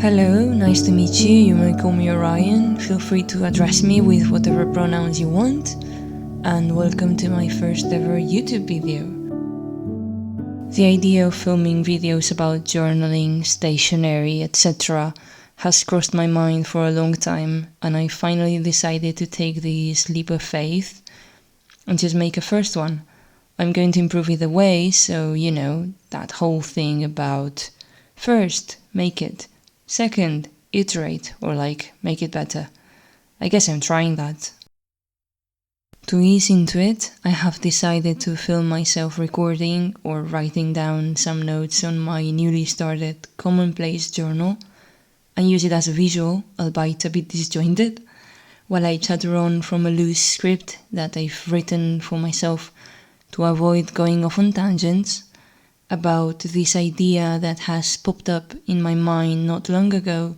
Hello, nice to meet you. You may call me Orion. Feel free to address me with whatever pronouns you want. And welcome to my first ever YouTube video. The idea of filming videos about journaling, stationery, etc. has crossed my mind for a long time, and I finally decided to take this leap of faith and just make a first one. I'm going to improve either way, so that whole thing about first, make it. Second, iterate, or make it better. I guess I'm trying that. To ease into it, I have decided to film myself recording or writing down some notes on my newly started commonplace journal and use it as a visual, albeit a bit disjointed, while I chatter on from a loose script that I've written for myself to avoid going off on tangents about this idea that has popped up in my mind not long ago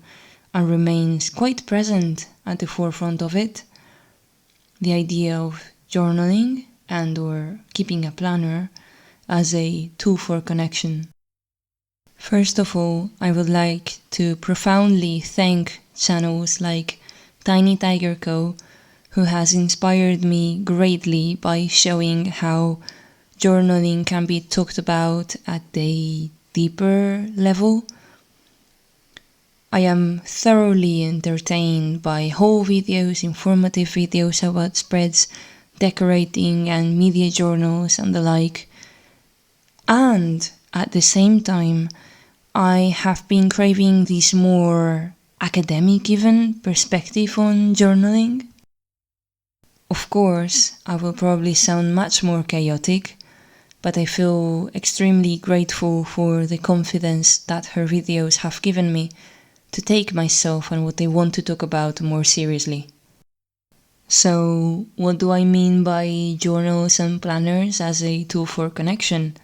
and remains quite present at the forefront of it. The idea of journaling and or keeping a planner as a tool for connection. First of all, I would like to profoundly thank channels like Tiny Tiger Co., who has inspired me greatly by showing how journaling can be talked about at a deeper level. I am thoroughly entertained by whole videos, informative videos about spreads, decorating and media journals and the like. And at the same time, I have been craving this more academic even perspective on journaling. Of course, I will probably sound much more chaotic, but I feel extremely grateful for the confidence that her videos have given me to take myself and what I want to talk about more seriously. So, what do I mean by journals and planners as a tool for connection?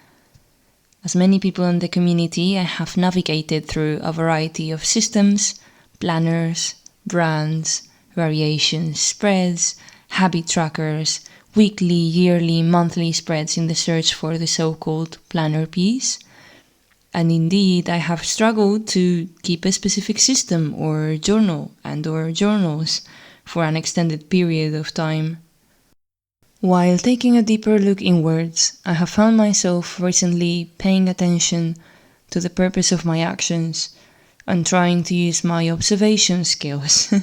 As many people in the community, I have navigated through a variety of systems, planners, brands, variations, spreads, habit trackers, weekly, yearly, monthly spreads in the search for the so-called planner piece. And indeed, I have struggled to keep a specific system or journal and or journals for an extended period of time. While taking a deeper look inwards, I have found myself recently paying attention to the purpose of my actions and trying to use my observation skills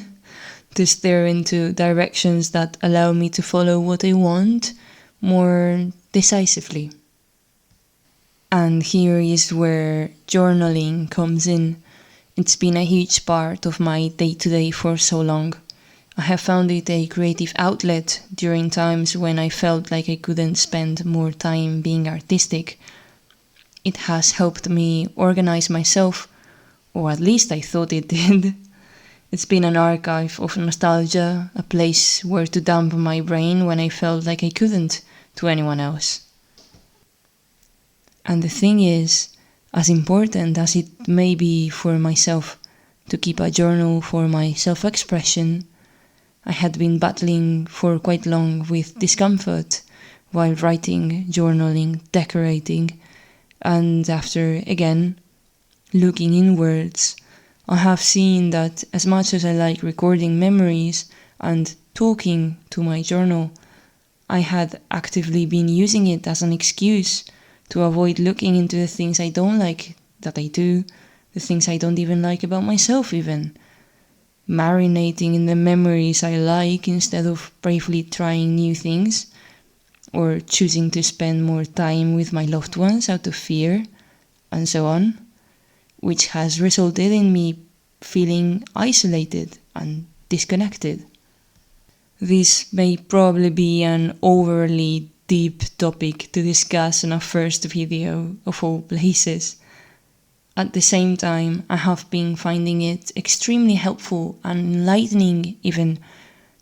to steer into directions that allow me to follow what I want more decisively. And here is where journaling comes in. It's been a huge part of my day-to-day for so long. I have found it a creative outlet during times when I felt like I couldn't spend more time being artistic. It has helped me organize myself, or at least I thought it did. It's been an archive of nostalgia, a place where to dump my brain when I felt like I couldn't to anyone else. And the thing is, as important as it may be for myself to keep a journal for my self-expression, I had been battling for quite long with discomfort while writing, journaling, decorating, and after, again, looking inwards, I have seen that as much as I like recording memories and talking to my journal, I had actively been using it as an excuse to avoid looking into the things I don't like that I do, the things I don't even like about myself even. Marinating in the memories I like instead of bravely trying new things, or choosing to spend more time with my loved ones out of fear, and so on, which has resulted in me feeling isolated and disconnected. This may probably be an overly deep topic to discuss in a first video of all places. At the same time, I have been finding it extremely helpful and enlightening even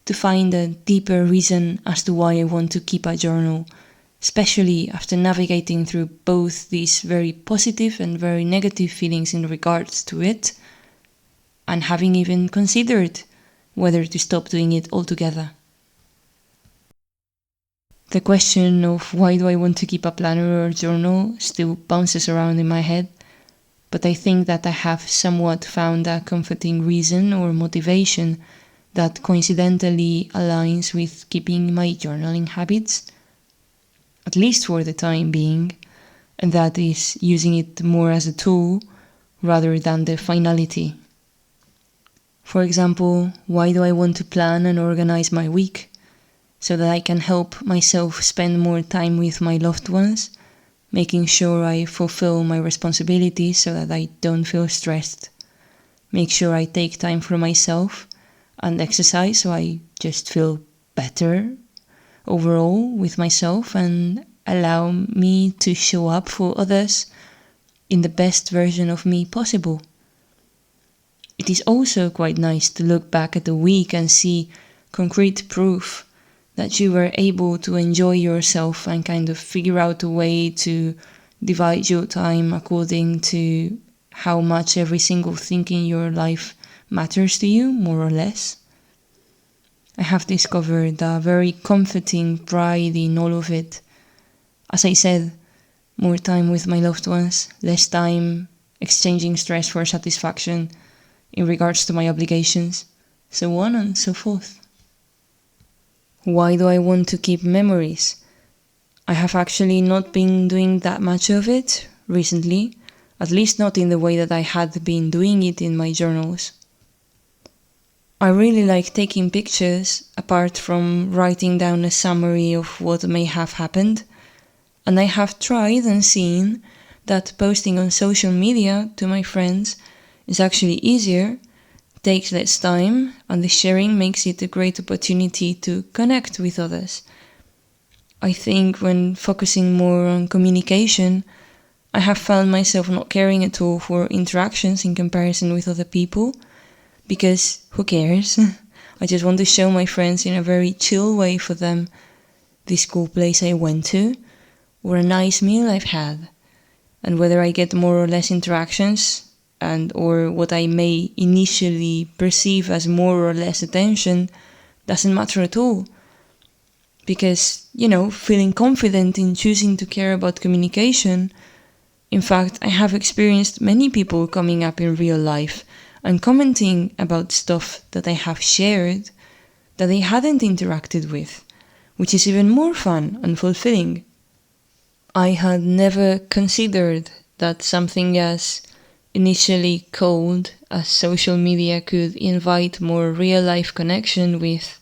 to find a deeper reason as to why I want to keep a journal, especially after navigating through both these very positive and very negative feelings in regards to it, and having even considered whether to stop doing it altogether. The question of why do I want to keep a planner or journal still bounces around in my head, but I think that I have somewhat found a comforting reason or motivation that coincidentally aligns with keeping my journaling habits, at least for the time being, and that is using it more as a tool rather than the finality. For example, why do I want to plan and organize my week? So that I can help myself spend more time with my loved ones, making sure I fulfill my responsibilities so that I don't feel stressed. Make sure I take time for myself and exercise so I just feel better overall with myself and allow me to show up for others in the best version of me possible. It is also quite nice to look back at the week and see concrete proof that you were able to enjoy yourself and kind of figure out a way to divide your time according to how much every single thing in your life matters to you, more or less. I have discovered a very comforting pride in all of it. As I said, more time with my loved ones, less time exchanging stress for satisfaction in regards to my obligations, so on and so forth. Why do I want to keep memories? I have actually not been doing that much of it recently, at least not in the way that I had been doing it in my journals. I really like taking pictures apart from writing down a summary of what may have happened, and I have tried and seen that posting on social media to my friends is actually easier, takes less time, and the sharing makes it a great opportunity to connect with others. I think when focusing more on communication, I have found myself not caring at all for interactions in comparison with other people, because who cares? I just want to show my friends in a very chill way for them this cool place I went to, or a nice meal I've had, and whether I get more or less interactions and or what I may initially perceive as more or less attention doesn't matter at all. Because, feeling confident in choosing to care about communication, in fact, I have experienced many people coming up in real life and commenting about stuff that I have shared that they hadn't interacted with, which is even more fun and fulfilling. I had never considered that something as initially cold as social media could invite more real-life connection with,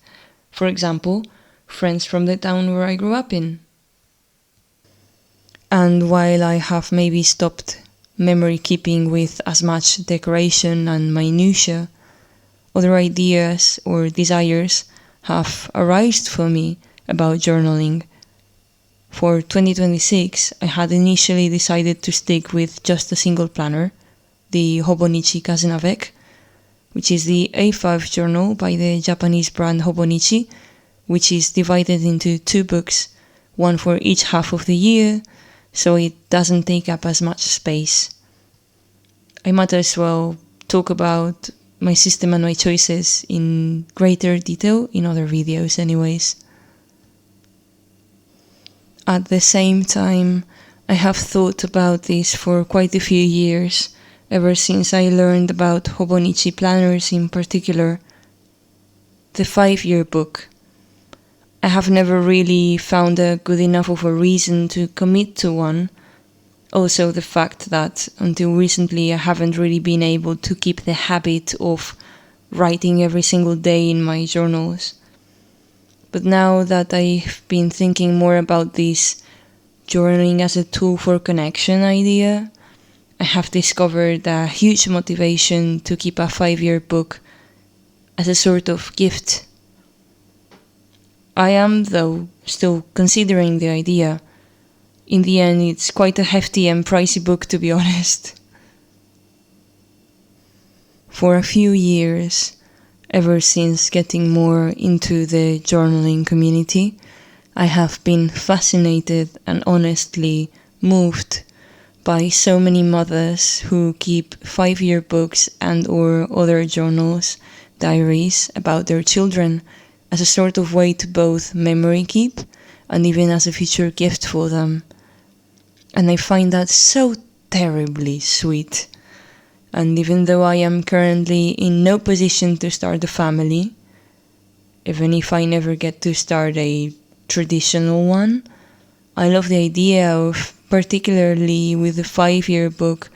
for example, friends from the town where I grew up in. And while I have maybe stopped memory keeping with as much decoration and minutiae, other ideas or desires have arisen for me about journaling. For 2026, I had initially decided to stick with just a single planner, the Hobonichi Kazenavek, which is the A5 journal by the Japanese brand Hobonichi, which is divided into 2 books, one for each half of the year, so it doesn't take up as much space. I might as well talk about my system and my choices in greater detail in other videos anyways. At the same time, I have thought about this for quite a few years, ever since I learned about Hobonichi planners in particular. The 5-year book. I have never really found a good enough of a reason to commit to one. Also the fact that until recently I haven't really been able to keep the habit of writing every single day in my journals. But now that I've been thinking more about this journaling as a tool for connection idea, I have discovered a huge motivation to keep a 5-year book as a sort of gift. I am, though, still considering the idea. In the end, it's quite a hefty and pricey book, to be honest. For a few years, ever since getting more into the journaling community, I have been fascinated and honestly moved by so many mothers who keep 5-year books and or other journals, diaries about their children as a sort of way to both memory keep and even as a future gift for them. And I find that so terribly sweet. And even though I am currently in no position to start a family, even if I never get to start a traditional one, I love the idea of, particularly with the 5-year book,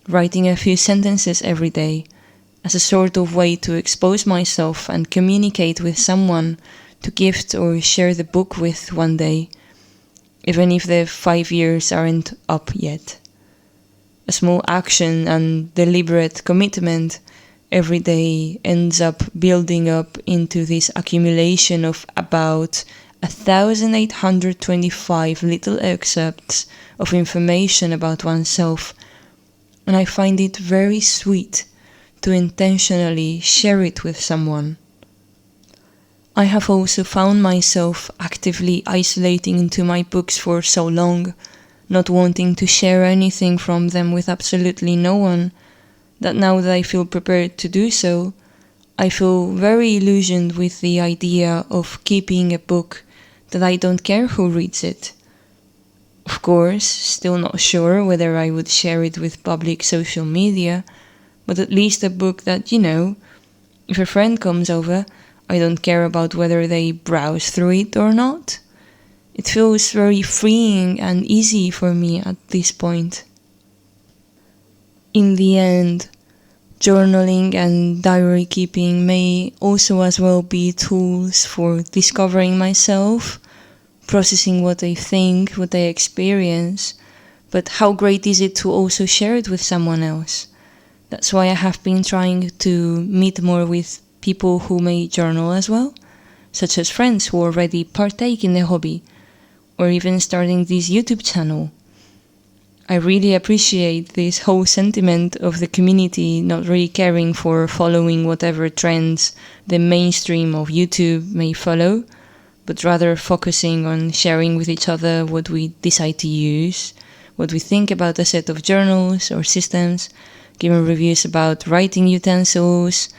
writing a few sentences every day as a sort of way to expose myself and communicate with someone to gift or share the book with one day, even if the 5 years aren't up yet. A small action and deliberate commitment every day ends up building up into this accumulation of about 1,825 little excerpts of information about oneself, and I find it very sweet to intentionally share it with someone. I have also found myself actively isolating into my books for so long, not wanting to share anything from them with absolutely no one, that now that I feel prepared to do so, I feel very illusioned with the idea of keeping a book that I don't care who reads it. Of course, still not sure whether I would share it with public social media, but at least a book that, if a friend comes over, I don't care about whether they browse through it or not. It feels very freeing and easy for me at this point. In the end, journaling and diary keeping may also as well be tools for discovering myself, processing what I think, what I experience, but how great is it to also share it with someone else? That's why I have been trying to meet more with people who may journal as well, such as friends who already partake in the hobby, or even starting this YouTube channel. I really appreciate this whole sentiment of the community not really caring for following whatever trends the mainstream of YouTube may follow, but rather focusing on sharing with each other what we decide to use, what we think about a set of journals or systems, giving reviews about writing utensils,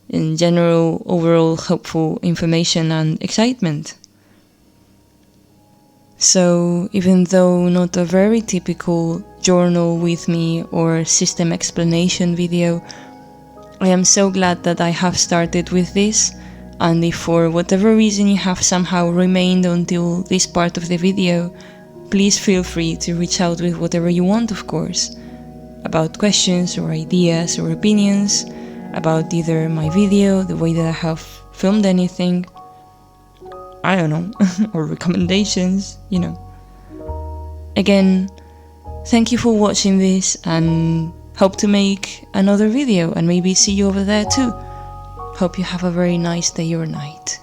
in general, overall helpful information and excitement. So, even though not a very typical journal with me or system explanation video, I am so glad that I have started with this, and if for whatever reason you have somehow remained until this part of the video, please feel free to reach out with whatever you want, of course, about questions or ideas or opinions, about either my video, the way that I have filmed anything, I don't know, or recommendations, Again, thank you for watching this, and hope to make another video and maybe see you over there too. Hope you have a very nice day or night.